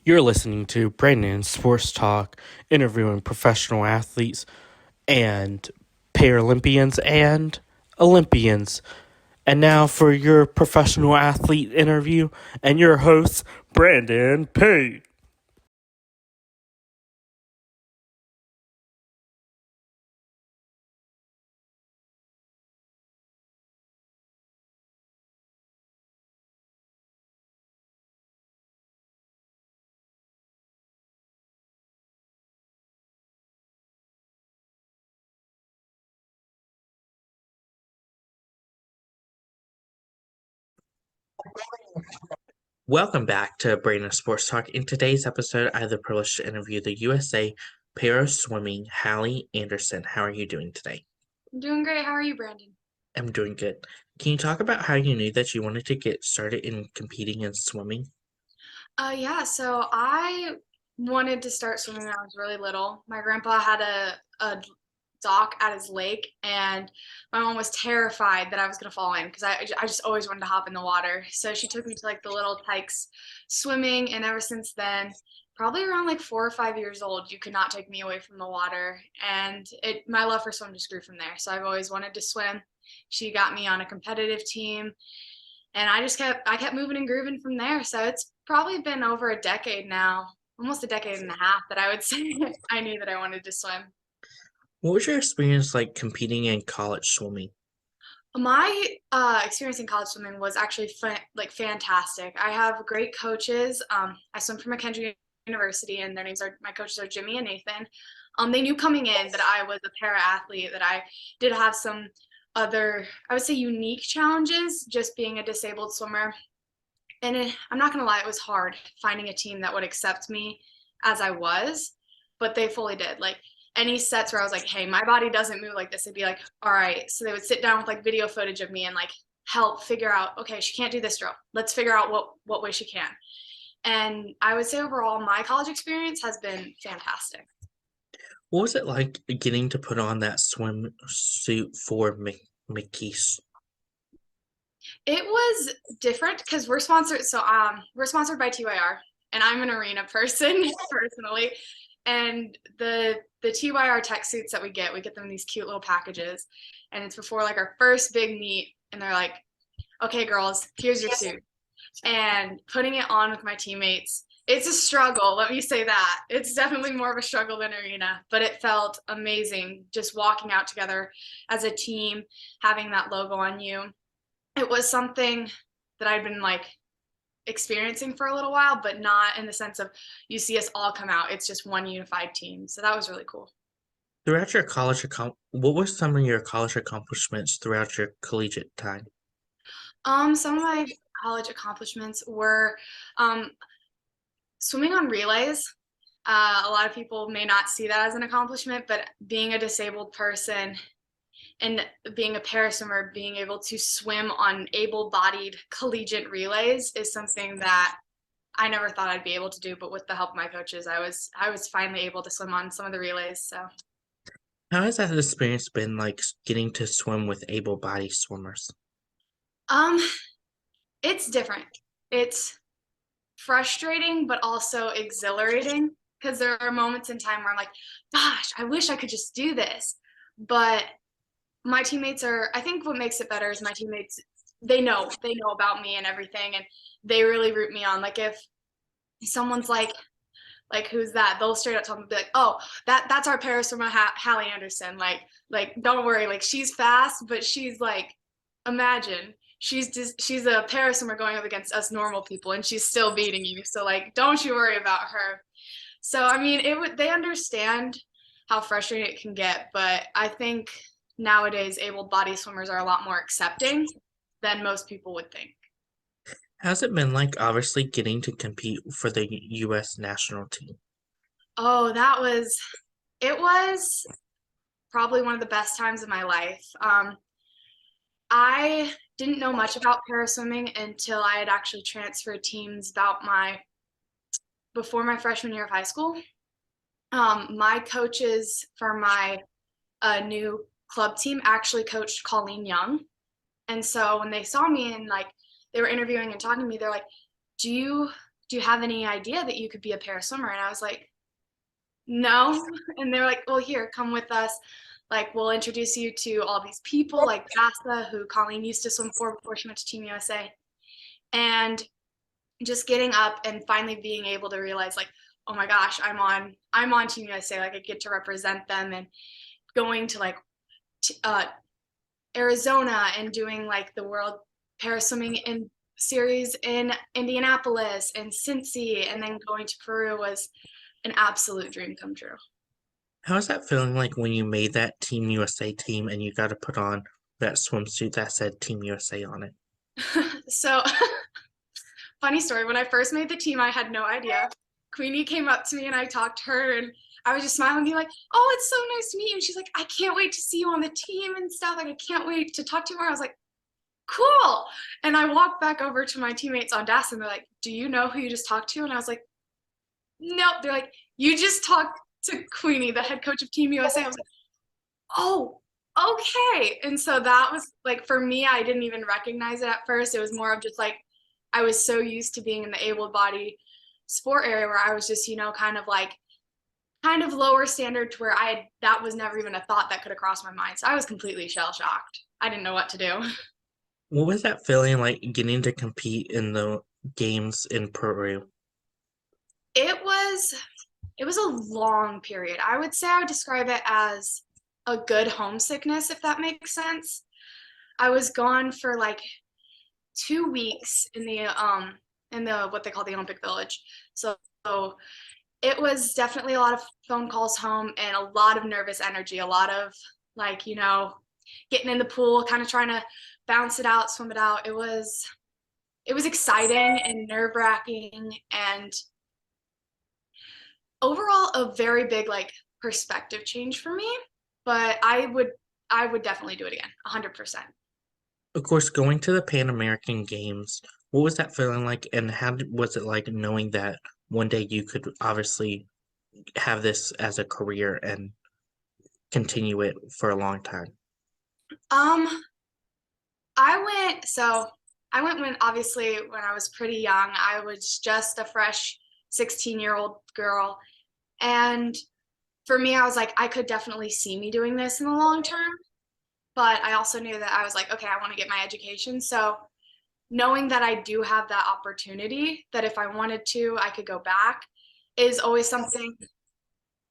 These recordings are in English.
You're listening to Brandon Sports Talk, interviewing professional athletes and Paralympians and Olympians. And now for your professional athlete interview and your host, Brandon P. Welcome back to Brandon Sports Talk. In today's episode, I have the privilege to interview the USA Para Swimming Hallie Anderson. How are you doing today? I'm doing great. How are you, Brandon? I'm doing good. Can you talk about how you knew that you wanted to get started in competing in swimming? Yeah, so I wanted to start swimming when I was really little. My grandpa had a dock at his lake, and my mom was terrified that I was gonna fall in because I just always wanted to hop in the water. So she took me to like the little Tykes swimming, and ever since then, probably around like 4 or 5 years old, you could not take me away from the water. And my love for swim just grew from there. So I've always wanted to swim. She got me on a competitive team, and I kept moving and grooving from there. So it's probably been over a decade now, almost a decade and a half, that I would say I knew that I wanted to swim. What was your experience like competing in college swimming? My experience in college swimming was actually fantastic. I have great coaches. I swim for McKendree University, and my coaches are Jimmy and Nathan. They knew coming in that I was a para athlete, that I did have some other, I would say, unique challenges just being a disabled swimmer. And I'm not gonna lie, it was hard finding a team that would accept me as I was, but they fully did. Like any sets where I was like, hey, my body doesn't move like this, they'd be like, all right. So they would sit down with like video footage of me and like help figure out, okay, she can't do this drill. Let's figure out what way she can. And I would say overall, my college experience has been fantastic. What was it like getting to put on that swimsuit for Mickey's? It was different because we're sponsored by TYR, and I'm an arena person personally. And the TYR tech suits that we get them in these cute little packages, and it's before like our first big meet, and they're like, "Okay, girls, here's your suit." And putting it on with my teammates, it's a struggle. Let me say that it's definitely more of a struggle than arena, but it felt amazing just walking out together as a team, having that logo on you. It was something that I'd been like experiencing for a little while, but not in the sense of you see us all come out. It's just one unified team. So that was really cool. Throughout your what were some of your college accomplishments throughout your collegiate time? Some of my college accomplishments were um, swimming on relays. A lot of people may not see that as an accomplishment, but being a disabled person and being a paraswimmer, being able to swim on able-bodied collegiate relays is something that I never thought I'd be able to do, but with the help of my coaches, I was finally able to swim on some of the relays. So, How has that experience been like getting to swim with able-bodied swimmers? um, it's different. It's frustrating, but also exhilarating because there are moments in time where I'm like, gosh, I wish I could just do this. But my teammates are, I think what makes it better is my teammates, they know about me and everything, and they really root me on. Like if someone's like who's that, they'll straight up tell me, be like, oh, that's our Paris from Hallie Anderson, like don't worry, like she's fast, but she's like, imagine she's a Paris and we're going up against us normal people and she's still beating you, so like don't you worry about her. So I mean, they understand how frustrating it can get, but I think nowadays able bodied swimmers are a lot more accepting than most people would think. How's it been like obviously getting to compete for the US national team? Oh, it was probably one of the best times of my life. I didn't know much about paraswimming until I had actually transferred teams about my before my freshman year of high school. My coaches for my new club team actually coached Colleen Young, and so when they saw me and like they were interviewing and talking to me, they're like, "Do you do you have any idea that you could be a para swimmer? And I was like, no. And they're like, well, here, come with us. Like, we'll introduce you to all these people, like Vasa, who Colleen used to swim for before she went to Team USA. And just getting up and finally being able to realize, like, oh my gosh, I'm on Team USA. Like, I get to represent them, and going to like Arizona and doing like the World Para Swimming in series in Indianapolis and Cincy, and then going to Peru was an absolute dream come true. How's that feeling like when you made that Team USA team and you got to put on that swimsuit that said Team USA on it? So, funny story. When I first made the team, I had no idea. Queenie came up to me and I talked to her, and I was just smiling, being like, "Oh, it's so nice to meet you." And she's like, "I can't wait to see you on the team and stuff. Like, I can't wait to talk to you more." I was like, "Cool." And I walked back over to my teammates on DAS, and they're like, "Do you know who you just talked to?" And I was like, "Nope." They're like, "You just talked to Queenie, the head coach of Team USA." I was like, "Oh, okay." And so that was like, for me, I didn't even recognize it at first. It was more of just like, I was so used to being in the able body sport area where I was just, kind of lower standard, to where that was never even a thought that could have crossed my mind. So I was completely shell shocked. I didn't know what to do. What was that feeling like getting to compete in the games in Peru? It was it was a long period. I would say I would describe it as a good homesickness, if that makes sense. I was gone for like 2 weeks in the what they call the Olympic Village. So it was definitely a lot of phone calls home and a lot of nervous energy, a lot of like, getting in the pool, kind of trying to bounce it out, swim it out. It was exciting and nerve-wracking, and overall a very big like perspective change for me. But I would definitely do it again, 100%. Of course, going to the Pan American Games, what was that feeling like, and was it like knowing that one day you could obviously have this as a career and continue it for a long time? Um, I went when obviously when I was pretty young. I was just a fresh 16-year-old girl. And for me, I was like, I could definitely see me doing this in the long term. But I also knew that I was like, okay, I want to get my education. So knowing that I do have that opportunity, that if I wanted to, I could go back, is always something.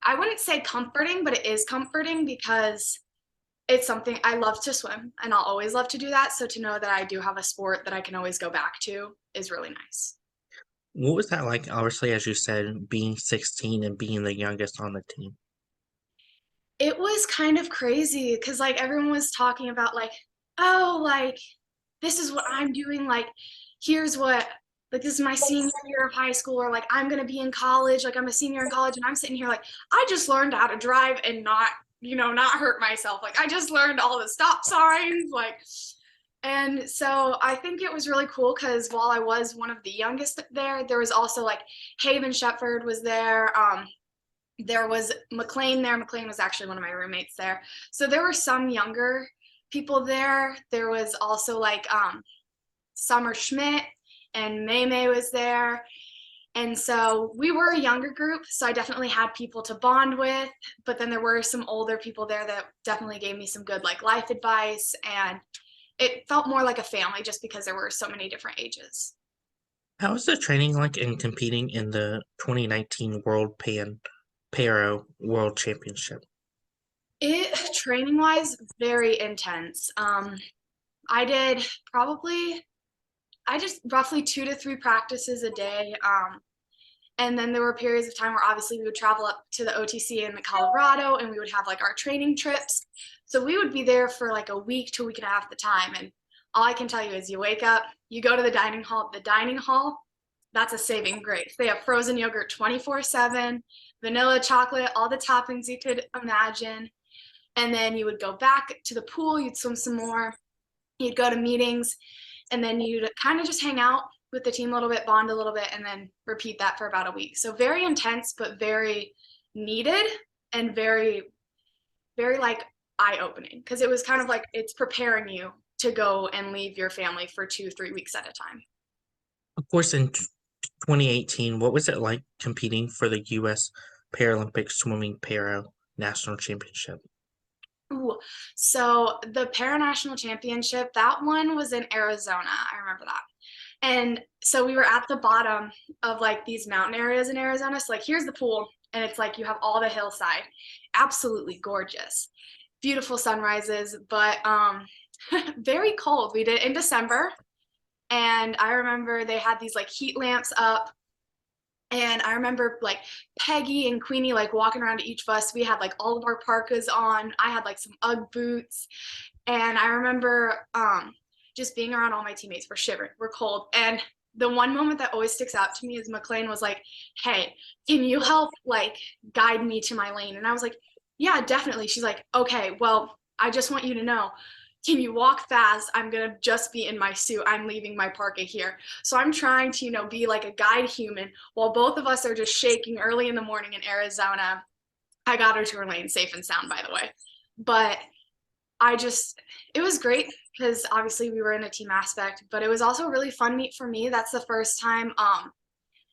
I wouldn't say comforting, but it is comforting because it's something I love to swim and I'll always love to do that. So to know that I do have a sport that I can always go back to is really nice. What was that like, obviously, as you said, being 16 and being the youngest on the team? It was kind of crazy because like everyone was talking about like, oh, like this is what I'm doing. Like, here's what, like, this is my senior year of high school, or like, I'm going to be in college. Like, I'm a senior in college, and I'm sitting here like, I just learned how to drive and not hurt myself. Like, I just learned all the stop signs. Like, and so I think it was really cool because while I was one of the youngest there was also like Haven Shepard was there. There was McLean there. McLean was actually one of my roommates there. So there were some younger people there. There was also like Summer Schmidt and May May was there. And so we were a younger group. So I definitely had people to bond with. But then there were some older people there that definitely gave me some good like life advice. And it felt more like a family just because there were so many different ages. How was the training like in competing in the 2019 World Paro World Championship? It training wise, very intense. I did probably I just roughly 2 to 3 practices a day. And then there were periods of time where obviously we would travel up to the OTC in Colorado and we would have like our training trips. So we would be there for like a week to a week and a half at the time. And all I can tell you is you wake up, you go to the dining hall. The dining hall, that's a saving grace. They have frozen yogurt 24/7, vanilla, chocolate, all the toppings you could imagine. And then you would go back to the pool, you'd swim some more, you'd go to meetings, and then you'd kind of just hang out with the team a little bit, bond a little bit, and then repeat that for about a week. So very intense, but very needed and very, very like eye opening because it was kind of like it's preparing you to go and leave your family for 2, 3 weeks at a time. Of course, in 2018, what was it like competing for the U.S. Paralympic Swimming Para National Championship? Ooh, so the Paranational Championship, that one was in Arizona. I remember that. And so we were at the bottom of like these mountain areas in Arizona. So like here's the pool, and it's like you have all the hillside. Absolutely gorgeous. Beautiful sunrises, but very cold. We did it in December, and I remember they had these like heat lamps up, and I remember like Peggy and Queenie like walking around to each of us. We had like all of our parkas on. I had like some Ugg boots. And I remember just being around all my teammates. We're shivering, we're cold. And the one moment that always sticks out to me is McLean was like, "Hey, can you help like guide me to my lane?" And I was like, "Yeah, definitely." She's like, "Okay, well, I just want you to know, can you walk fast? I'm gonna just be in my suit. I'm leaving my parka here." So I'm trying to, be like a guide human while both of us are just shaking early in the morning in Arizona. I got her to her lane safe and sound, by the way. But it was great because obviously we were in a team aspect, but it was also a really fun meet for me. That's the first time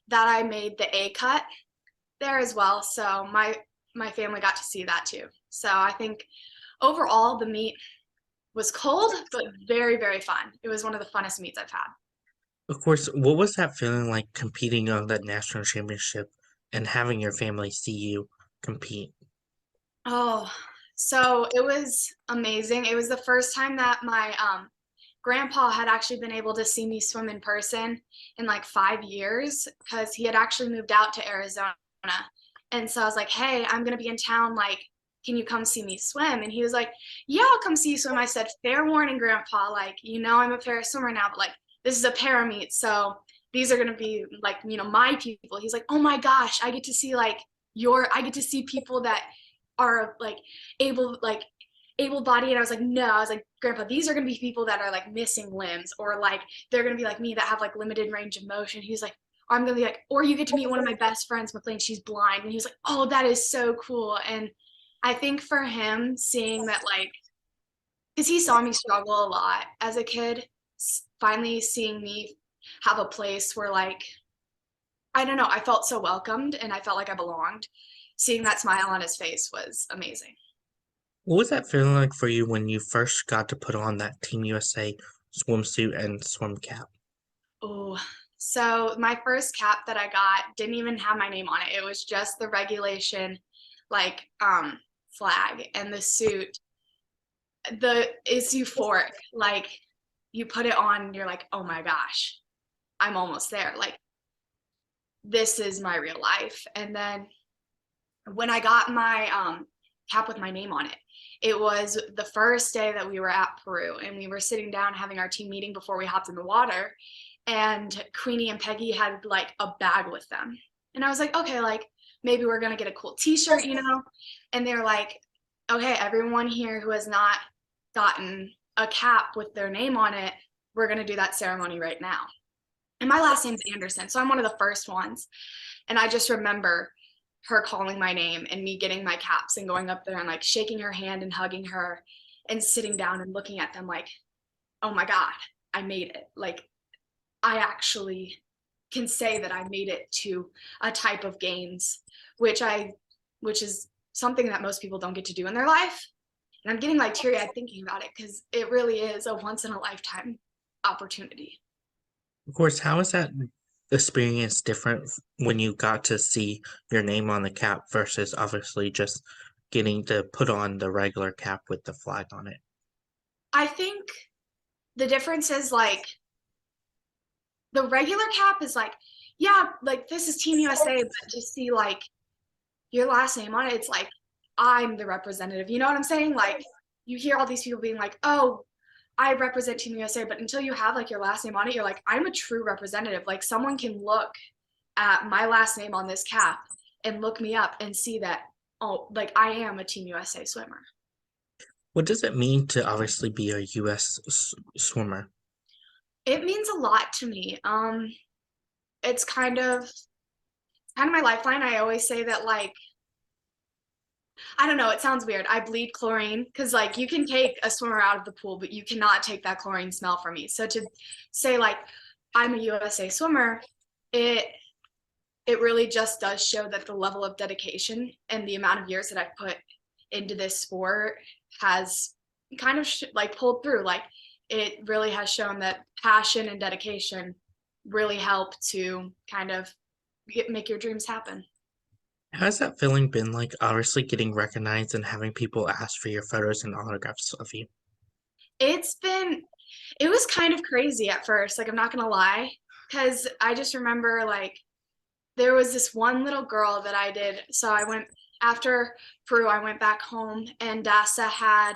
that I made the A cut there as well. So my family got to see that too. So I think overall the meet was cold, but very, very fun. It was one of the funnest meets I've had. Of course, what was that feeling like competing on that national championship and having your family see you compete? Oh, so it was amazing. It was the first time that my grandpa had actually been able to see me swim in person in like 5 years because he had actually moved out to Arizona. And so I was like, "Hey, I'm going to be in town. Like, can you come see me swim?" And he was like, "Yeah, I'll come see you swim." I said, "Fair warning, grandpa. Like, I'm a para swimmer now, but like, this is a para meet. So these are going to be like, my people." He's like, "Oh my gosh, I get to see people that are like able bodied." And I was like, "No." I was like, "Grandpa, these are going to be people that are like missing limbs, or like they're going to be like me that have like limited range of motion." He's like, "I'm going to be like, or you get to meet one of my best friends, McLean. She's blind." And he was like, "Oh, that is so cool." And I think for him seeing that, like, because he saw me struggle a lot as a kid, finally seeing me have a place where, like, I don't know, I felt so welcomed and I felt like I belonged. Seeing that smile on his face was amazing. What was that feeling like for you when you first got to put on that Team USA swimsuit and swim cap? Oh, so my first cap that I got didn't even have my name on it. It was just the regulation, like, flag, and the suit. The It's euphoric. Like, you put it on, and you're like, "Oh my gosh, I'm almost there. Like, this is my real life." And then when I got my cap with my name on it, it was the first day that we were at Peru, and we were sitting down having our team meeting before we hopped in the water. And Queenie and Peggy had like a bag with them. And I was like, "Okay, like maybe we're gonna get a cool t-shirt, you know?" And they're like, "Okay, everyone here who has not gotten a cap with their name on it, we're gonna do that ceremony right now." And my last name's Anderson, so I'm one of the first ones. And I just remember her calling my name and me getting my caps and going up there and like shaking her hand and hugging her and sitting down and looking at them like, "Oh my God, I made it." Like, I actually can say that I made it to a type of games, which which is something that most people don't get to do in their life. And I'm getting like teary eyed thinking about it because it really is a once in a lifetime opportunity. Of course, how is that experience different when you got to see your name on the cap versus obviously just getting to put on the regular cap with the flag on it? I think the difference is like the regular cap is like, yeah, like this is Team USA, but to see like your last name on it, it's like I'm the representative. You know what I'm saying? Like, you hear all these people being like, "Oh, I represent Team USA," but until you have like your last name on it, you're like, "I'm a true representative." Like, someone can look at my last name on this cap and look me up and see that, oh, like I am a Team USA swimmer. What does it mean to obviously be a U.S. Swimmer? It means a lot to me. It's kind of my lifeline. I always say that, like, I don't know, it sounds weird. I bleed chlorine because like you can take a swimmer out of the pool, but you cannot take that chlorine smell from me. So to say like I'm a USA swimmer, it it really just does show that the level of dedication and the amount of years that I've put into this sport has kind of like pulled through. Like it really has shown that passion and dedication really help to kind of make your dreams happen. How's that feeling been like, obviously getting recognized and having people ask for your photos and autographs of you? It's been, it was kind of crazy at first, like I'm not gonna lie, because I just remember like there was this one little girl that I did. So I went after Peru, I went back home and DASA had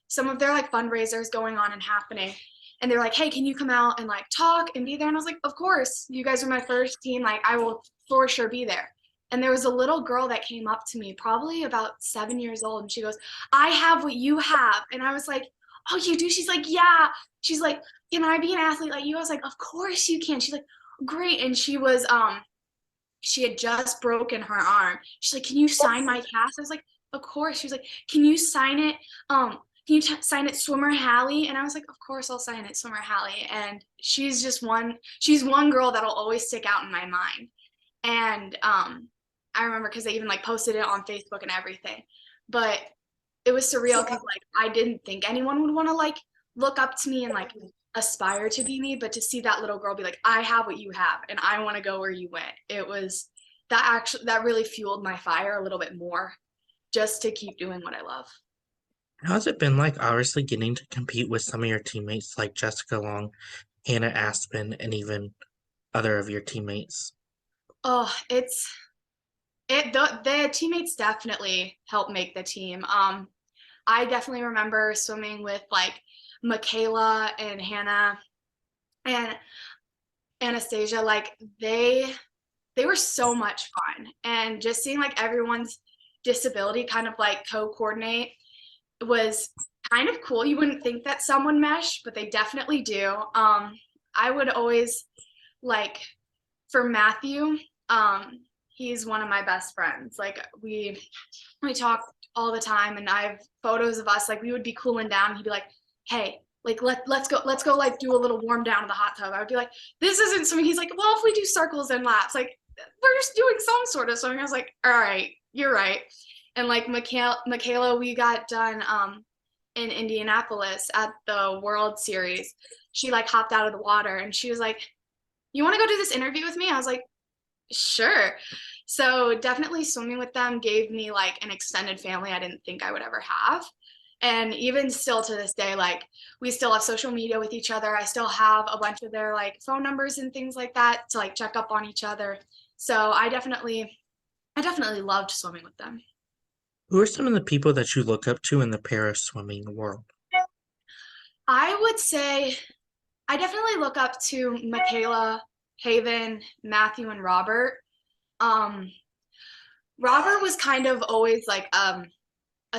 some of their like fundraisers going on and happening. And they're like, hey, can you come out and like talk and be there? And I was like, of course, you guys are my first team. Like, I will for sure be there. And there was a little girl that came up to me, probably about 7 years old. And she goes, I have what you have. And I was like, oh, you do? She's like, yeah. She's like, can I be an athlete like you? I was like, of course you can. She's like, great. And she had just broken her arm. She's like, can you sign my cast? I was like, of course. She was like, can you sign it? Can you sign it, Swimmer Hallie? And I was like, of course I'll sign it, Swimmer Hallie. And she's one girl that'll always stick out in my mind. And I remember because they even like posted it on Facebook and everything. But it was surreal because like I didn't think anyone would want to like look up to me and like aspire to be me, but to see that little girl be like, I have what you have and I want to go where you went. It was that really fueled my fire a little bit more just to keep doing what I love. How's it been like, obviously getting to compete with some of your teammates like Jessica Long, Hannah Aspen, and even other of your teammates? Oh, the teammates definitely helped make the team. I definitely remember swimming with like Michaela and Hannah and Anastasia. Like they were so much fun, and just seeing like everyone's disability kind of like co-coordinate was kind of cool. You wouldn't think that someone mesh, but they definitely do. I would always like for Matthew, he's one of my best friends. Like we talk all the time, and I have photos of us like we would be cooling down. He'd be like, hey, like let's go like do a little warm down in the hot tub. I would be like, this isn't swimming. He's like, well, if we do circles and laps, like we're just doing some sort of swimming. I was like, all right, you're right. And like Michaela, we got done in Indianapolis at the World Series. She like hopped out of the water and she was like, you want to go do this interview with me? I was like, sure. So definitely swimming with them gave me like an extended family I didn't think I would ever have. And even still to this day, like we still have social media with each other. I still have a bunch of their like phone numbers and things like that to like check up on each other. So I definitely loved swimming with them. Who are some of the people that you look up to in the para swimming world? I would say I definitely look up to Michaela, Haven, Matthew, and Robert. Um, Robert was kind of always like a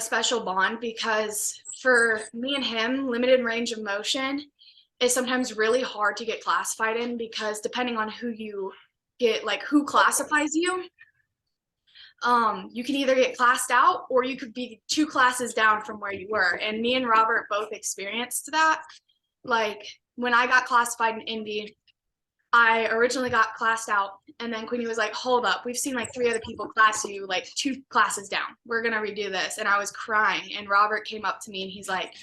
special bond because for me and him, limited range of motion is sometimes really hard to get classified in because depending on who you get, like who classifies you, you can either get classed out or you could be two classes down from where you were. And me and Robert both experienced that. Like when I got classified in Indy, I originally got classed out, and then Queenie was like, hold up, we've seen like three other people class you like two classes down. We're gonna redo this. And I was crying. And Robert came up to me and he's like,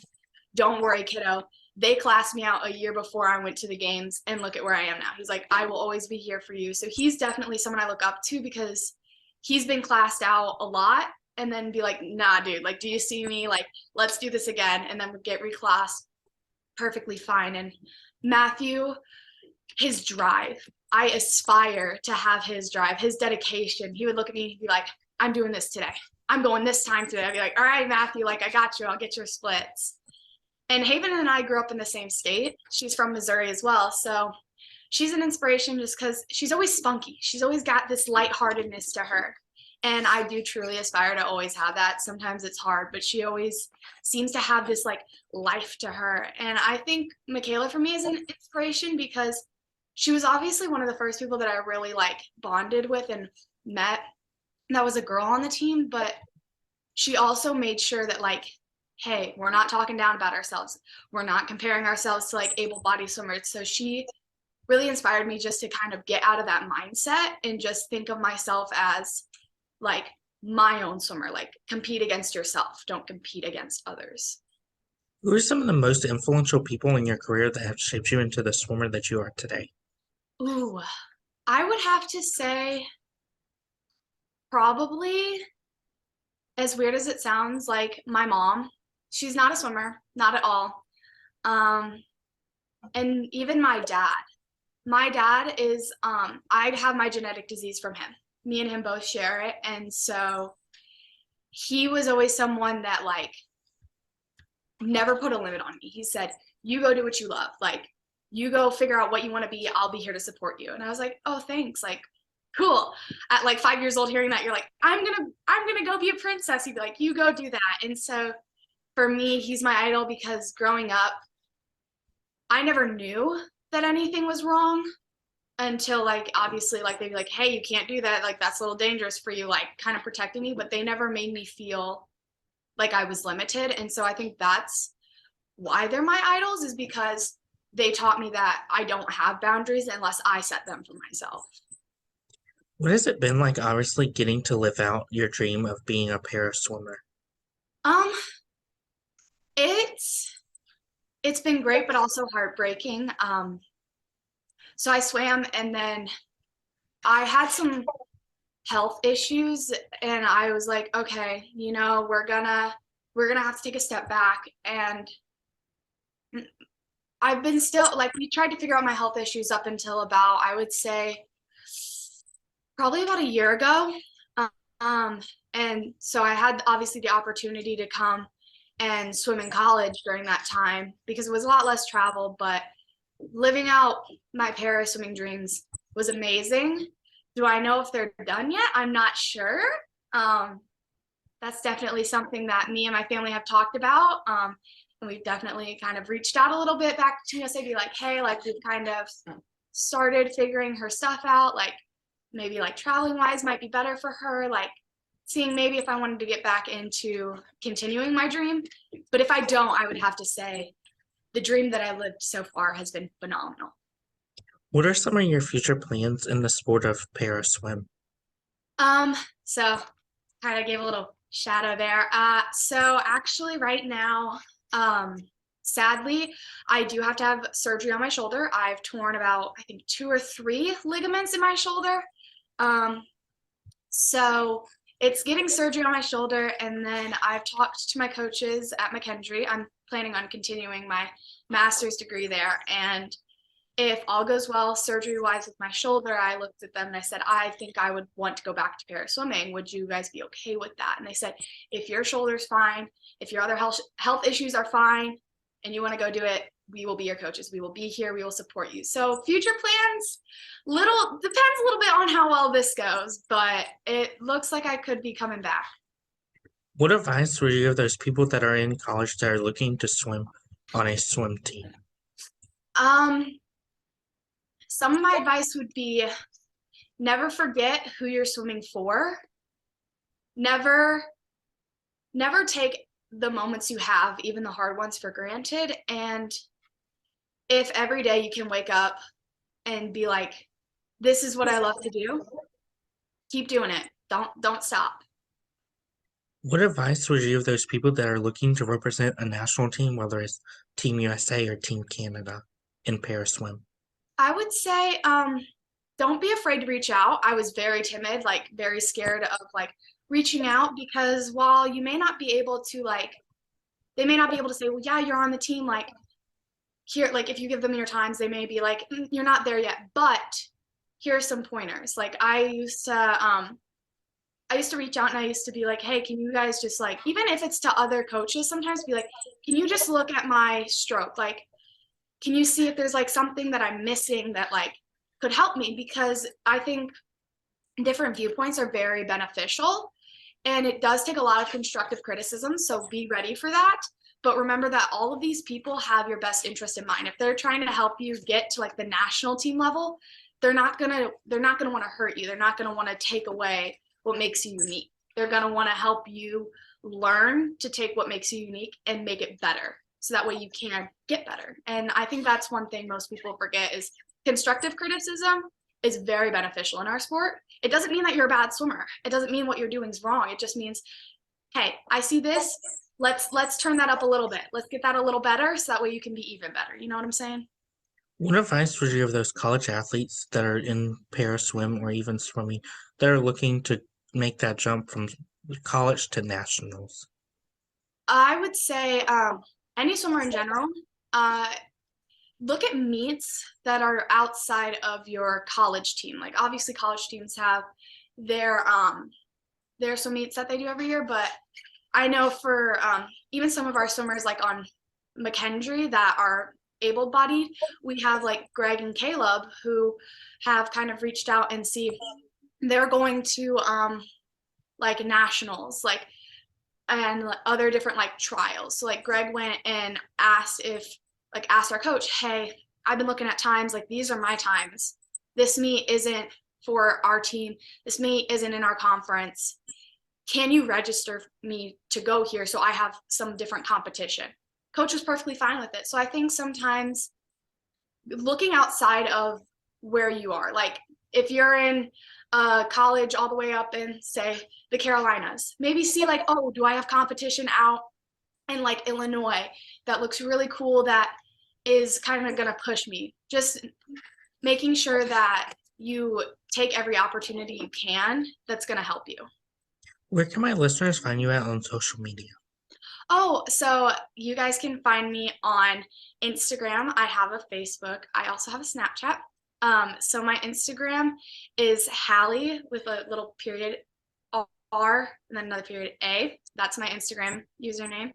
don't worry, kiddo. They classed me out a year before I went to the games, and look at where I am now. He's like, I will always be here for you. So he's definitely someone I look up to because he's been classed out a lot and then be like, nah, dude, like, do you see me? Like, let's do this again. And then we get reclassed perfectly fine. And Matthew, his drive. I aspire to have his drive, his dedication. He would look at me and be like, I'm doing this today. I'm going this time today. I'd be like, all right, Matthew, like I got you. I'll get your splits. And Haven and I grew up in the same state. She's from Missouri as well. So she's an inspiration just because she's always spunky. She's always got this lightheartedness to her. And I do truly aspire to always have that. Sometimes it's hard, but she always seems to have this like life to her. And I think Michaela for me is an inspiration because she was obviously one of the first people that I really like bonded with and met. That was a girl on the team, but she also made sure that like, hey, we're not talking down about ourselves. We're not comparing ourselves to like able-bodied swimmers. So she really inspired me just to kind of get out of that mindset and just think of myself as like my own swimmer, like compete against yourself, don't compete against others. Who are some of the most influential people in your career that have shaped you into the swimmer that you are today? Ooh, I would have to say probably, as weird as it sounds, like my mom. She's not a swimmer, not at all. Um, and even my dad. My dad is I have my genetic disease from him. Me and him both share it. And so he was always someone that like never put a limit on me. He said, "You go do what you love. Like you go figure out what you want to be. I'll be here to support you." And I was like, "Oh, thanks." Like cool. At like 5 years old hearing that, you're like, I'm gonna go be a princess. He'd be like, "You go do that." And so for me, he's my idol because growing up, I never knew that anything was wrong until like obviously like they'd be like, "Hey, you can't do that, like that's a little dangerous for you," like kind of protecting me, but they never made me feel like I was limited. And so I think that's why they're my idols, is because they taught me that I don't have boundaries unless I set them for myself. What has it been like, obviously, getting to live out your dream of being a para swimmer? um it's been great but also heartbreaking. So I swam and then I had some health issues and I was like, okay, we're gonna have to take a step back. And I've been still like, we tried to figure out my health issues up until about, I would say, probably about a year ago. Um, and so I had obviously the opportunity to come and swim in college during that time because it was a lot less travel, but living out my para swimming dreams was amazing. Do I know if they're done yet? I'm not sure. Um, that's definitely something that me and my family have talked about. And we've definitely kind of reached out a little bit back to USA, be like, hey, like we've kind of started figuring her stuff out. Like maybe like traveling wise might be better for her. Like seeing maybe if I wanted to get back into continuing my dream. But if I don't, I would have to say the dream that I lived so far has been phenomenal. What are some of your future plans in the sport of para swim? Um, so kind of gave a little shadow there. So actually right now, um, sadly, I do have to have surgery on my shoulder. I've torn about, I think, two or three ligaments in my shoulder. Um, so it's getting surgery on my shoulder. And then I've talked to my coaches at McKendree. I'm planning on continuing my master's degree there. And if all goes well surgery wise with my shoulder, I looked at them and I said, I think I would want to go back to para swimming. Would you guys be okay with that? And they said, if your shoulder's fine, if your other health issues are fine, and you want to go do it, we will be your coaches. We will be here. We will support you. So future plans, little depends a little bit on how well this goes, but it looks like I could be coming back. What advice would you give those people that are in college that are looking to swim on a swim team? Um, some of my advice would be never forget who you're swimming for. Never never take the moments you have, even the hard ones, for granted. And if every day you can wake up and be like, this is what I love to do, keep doing it. Don't stop. What advice would you give those people that are looking to represent a national team, whether it's Team USA or Team Canada, in para swim? I would say don't be afraid to reach out. I was very timid, like very scared of like reaching out because while you may not be able to like they may not be able to say, well, yeah, you're on the team, like here, like if you give them your times, they may be like, you're not there yet, but here's some pointers. Like I used to reach out and I used to be like, hey, can you guys just like, even if it's to other coaches, sometimes be like, can you just look at my stroke? Like, can you see if there's like something that I'm missing that like could help me? Because I think different viewpoints are very beneficial and it does take a lot of constructive criticism. So be ready for that. But remember that all of these people have your best interest in mind. If they're trying to help you get to like the national team level, they're not gonna want to hurt you. They're not gonna want to take away what makes you unique. They're gonna want to help you learn to take what makes you unique and make it better. So that way you can get better. And I think that's one thing most people forget is constructive criticism is very beneficial in our sport. It doesn't mean that you're a bad swimmer. It doesn't mean what you're doing is wrong. It just means, hey, I see this. Let's turn that up a little bit. Let's get that a little better so that way you can be even better. You know what I'm saying? What advice would you give those college athletes that are in para swim or even swimming that are looking to make that jump from college to nationals? I would say any swimmer in general, uh, look at meets that are outside of your college team. Like obviously college teams have their swim meets that they do every year, but I know for even some of our swimmers like on McKendree that are able-bodied, we have like Greg and Caleb who have kind of reached out and see they're going to like nationals, like and other different like trials. So like Greg went and asked our coach, hey, I've been looking at times, like these are my times. This meet isn't for our team. This meet isn't in our conference. Can you register me to go here so I have some different competition? Coach was perfectly fine with it. So I think sometimes looking outside of where you are, like if you're in college all the way up in say the Carolinas, maybe see like, oh, do I have competition out in like Illinois that looks really cool that is kind of going to push me. Just making sure that you take every opportunity you can that's going to help you. Where can my listeners find you at on social media? Oh, so you guys can find me on Instagram. I have a Facebook. I also have a Snapchat. So my Instagram is Hallie with a little period R and then another period A. That's my Instagram username.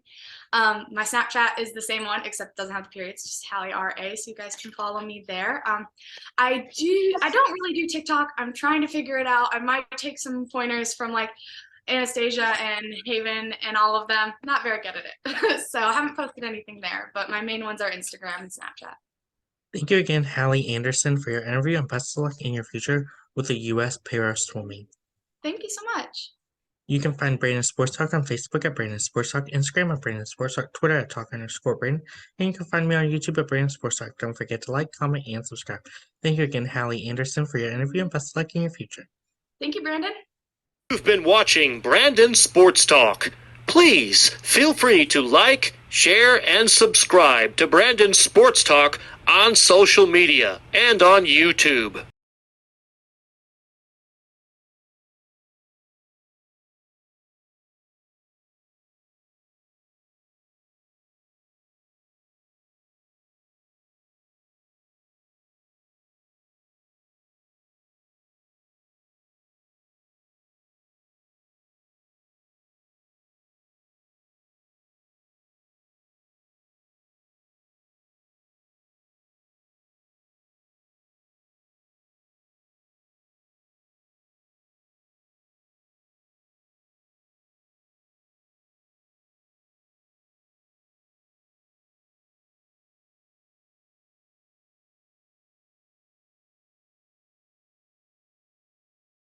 My Snapchat is the same one except it doesn't have the period. It's just Hallie RA. So you guys can follow me there. I don't really do TikTok. I'm trying to figure it out. I might take some pointers from like Anastasia and Haven and all of them. Not very good at it. So I haven't posted anything there, but my main ones are Instagram and Snapchat. Thank you again, Hallie Anderson, for your interview and best of luck in your future with the U.S. para swimming. Thank you so much. You can find Brandon Sports Talk on Facebook at Brandon Sports Talk, Instagram at Brandon Sports Talk, Twitter at Talk_Brandon, and you can find me on YouTube at Brandon Sports Talk. Don't forget to like, comment, and subscribe. Thank you again, Hallie Anderson, for your interview and best of luck in your future. Thank you, Brandon. You've been watching Brandon Sports Talk. Please feel free to like, share, and subscribe to Brandon Sports Talk on social media and on YouTube.